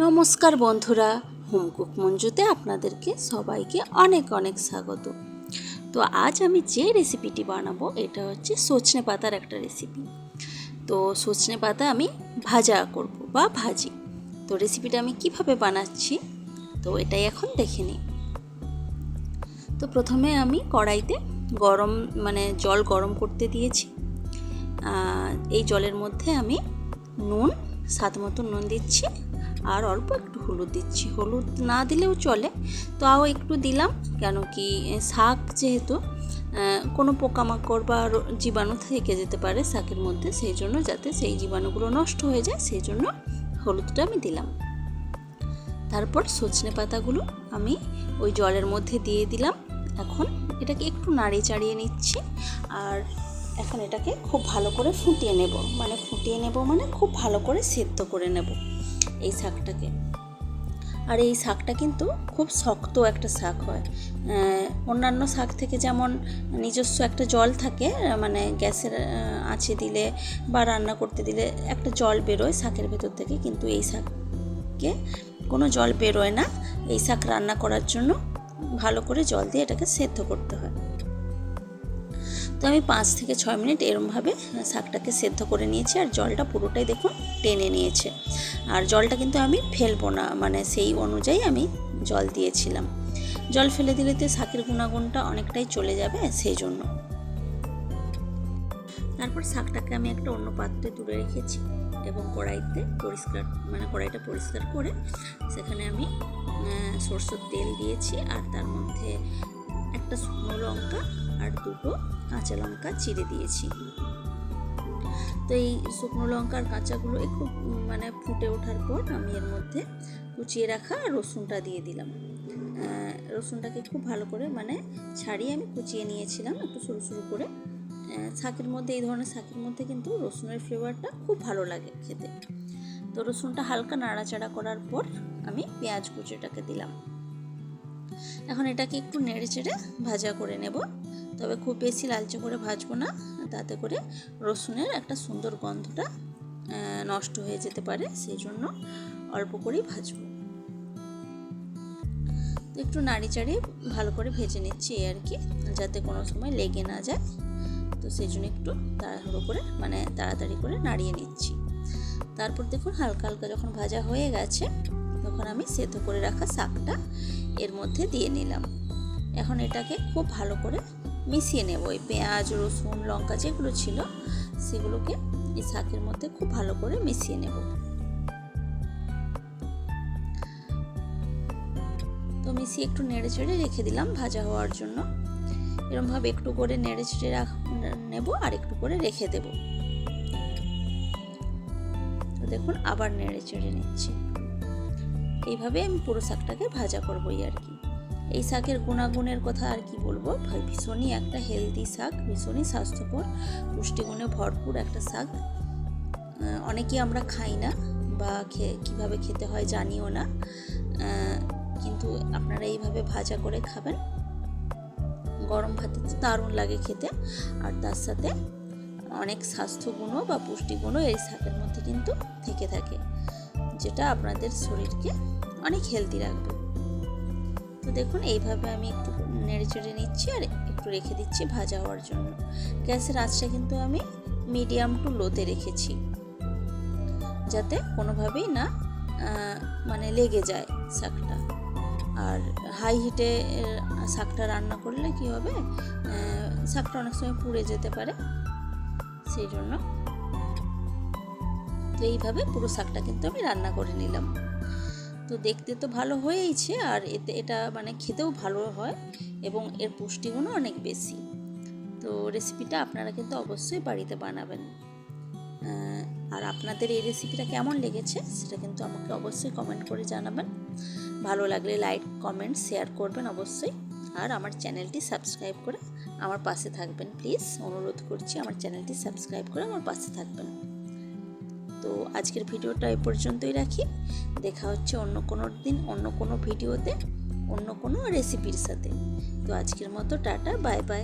নমস্কার বন্ধুরা, home cook মঞ্জুতে আপনাদেরকে সবাইকে অনেক অনেক স্বাগত। তো আজ আমি যে রেসিপিটি বানাবো এটা হচ্ছে সজনে পাতার একটা রেসিপি। তো সজনে পাতা আমি ভাজা করব বা ভাজি। তো রেসিপিটা আমি কিভাবে বানাচ্ছি তো এটাই এখন দেখে নিই। তো প্রথমে আমি কড়াইতে জল গরম করতে দিয়েছি। এই জলের মধ্যে আমি নুন, স্বাদ মতো নুন দিচ্ছি আর অল্প একটু হলুদ দিচ্ছি। হলুদ না দিলেও চলে, তাও একটু দিলাম, কেন কি শাক যেহেতু কোনো পোকামাকড় বা জীবাণু থেকে যেতে পারে শাকের মধ্যে, সেই জন্য যাতে সেই জীবাণুগুলো নষ্ট হয়ে যায় সেই জন্য হলুদটা আমি দিলাম। তারপর সজনে পাতাগুলো আমি ওই জলের মধ্যে দিয়ে দিলাম। এখন এটাকে একটু নাড়িয়ে চাড়িয়ে নিচ্ছি আর এখন এটাকে খুব ভালো করে ফুটিয়ে নেব, মানে খুব ভালো করে সেদ্ধ করে নেব এই শাকটাকে। আর এই শাকটা কিন্তু খুব শক্ত একটা শাক হয়। অন্যান্য শাক থেকে যেমন নিজস্ব একটা জল থাকে, মানে গ্যাসের আঁচে দিলে বা রান্না করতে দিলে একটা জল বেরোয় শাকের ভেতর থেকে, কিন্তু এই শাককে কোনো জল বেরোয় না। এই শাক রান্না করার জন্য ভালো করে জল দিয়ে এটাকে সেদ্ধ করতে হয়। তো আমি 5 থেকে 6 মিনিট এরমভাবে শাকটাকে সেদ্ধ করে নিয়েছি আর জলটা পুরোটাই দেখুন টেনে নিয়েছে। আর জলটা কিন্তু আমি ফেলবো না, মানে সেই অনুযায়ী আমি জল দিয়েছিলাম। জল ফেলে দিলে তো শাকের গুণাগুণটা অনেকটাই চলে যাবে, সেই জন্য। তারপর শাকটাকে আমি একটা অন্য পাত্রে তুলে রেখেছি এবং কড়াইটা পরিষ্কার করে সেখানে আমি সরষের তেল দিয়েছি আর তার মধ্যে একটা শুকনো লঙ্কা আর 2টো কাঁচা লঙ্কা চিড়ে দিয়েছি। তো এই শুকনো লঙ্কার কাঁচাগুলো একটু ফুটে ওঠার পর আমি এর মধ্যে কুচিয়ে রাখা রসুনটা দিয়ে দিলাম। রসুনটাকে খুব ভালো করে ছাড়িয়ে আমি কুচিয়ে নিয়েছিলাম একটু সরু সরু করে। শাকের মধ্যে, এই ধরনের শাকের মধ্যে কিন্তু রসুনের ফ্লেভারটা খুব ভালো লাগে খেতে। তো রসুনটা হালকা নাড়াচাড়া করার পর আমি পেঁয়াজ কুচিটাকে দিলাম। এখন এটাকে একটু নেড়ে চেড়ে ভাজা করে নেব, তবে খুব বেশি লালচে করে ভাজবো না, তাতে করে রসুনের একটা সুন্দর গন্ধটা নষ্ট হয়ে যেতে পারে, সেই জন্য অল্প করেই ভাজবো। তো একটু নাড়ি চাড়িয়ে ভালো করে ভেজে নিচ্ছি আর কি, যাতে কোনো সময় লেগে না যায়। তো সেই জন্য একটু তাড়াতাড়ি করে নাড়িয়ে নিচ্ছি। তারপর দেখুন হালকা হালকা যখন ভাজা হয়ে গেছে তখন আমি সেদ্ধ করে রাখা শাকটা এর মধ্যে দিয়ে নিলাম। এখন এটাকে খুব ভালো করে মিশিয়ে নেব। এই পেঁয়াজ, রসুন, লঙ্কা যেগুলো ছিল সেগুলোকে এই শাকের মধ্যে খুব ভালো করে মিশিয়ে নেব। তো মিশিয়ে একটু নেড়ে চেড়ে রেখে দিলাম ভাজা হওয়ার জন্য। এরকমভাবে একটু করে নেড়ে চেড়ে নেব আর একটু করে রেখে দেব। তো দেখুন আবার নেড়ে চেড়ে নিচ্ছি। এইভাবে আমি পুরো শাকটাকে ভাজা করবোই আর কি। এই শাকের গুণাগুণের কথা আর কি বলবো, ভীষণই একটা হেলদি শাক, ভীষণই স্বাস্থ্যকর, পুষ্টিগুণে ভরপুর একটা শাক। অনেকেই আমরা খাই না বা কীভাবে খেতে হয় জানিও না, কিন্তু আপনারা এইভাবে ভাজা করে খাবেন, গরম ভাতে তো দারুণ লাগে খেতে। আর তার সাথে অনেক স্বাস্থ্যগুণও বা পুষ্টিগুণও এই শাকের মধ্যে কিন্তু থেকে থাকে, যেটা আপনাদের শরীরকে অনেক হেলদি রাখবে। তো দেখুন এইভাবে আমি একটু নেড়ে চেড়ে নিচ্ছি আর একটু রেখে দিচ্ছি ভাজা হওয়ার জন্য। গ্যাসের আঁচটা কিন্তু আমি মিডিয়াম টু লোতে রেখেছি, যাতে কোনোভাবেই না লেগে যায় শাকটা। আর হাই হিটে শাকটা রান্না করলে কি হবে, শাকটা অনেক সময় পুড়ে যেতে পারে, সেই জন্য। তো এইভাবে পুরো শাকটা কিন্তু আমি রান্না করে নিলাম। তো দেখতে তো ভালো হয়েইছে আর এটা খেতেও ভালো হয় এবং এর পুষ্টিগুণও অনেক বেশি। তো রেসিপিটা আপনারা কিন্তু অবশ্যই বাড়িতে বানাবেন। আর আপনাদের এই রেসিপিটা কেমন লেগেছে সেটা কিন্তু আমাকে অবশ্যই কমেন্ট করে জানাবেন। ভালো লাগলে লাইক, কমেন্ট, শেয়ার করবেন অবশ্যই। আর আমার চ্যানেলটি সাবস্ক্রাইব করে আমার পাশে থাকবেন, প্লিজ অনুরোধ করছি আমার চ্যানেলটি সাবস্ক্রাইব করে আমার পাশে থাকবেন। তো আজকের ভিডিওটা এই পর্যন্তই রাখি। দেখা হচ্ছে অন্য কোনো দিন, অন্য কোনো ভিডিওতে, অন্য কোনো রেসিপির সাথে। তো আজকের মতো টাটা, বাই বাই।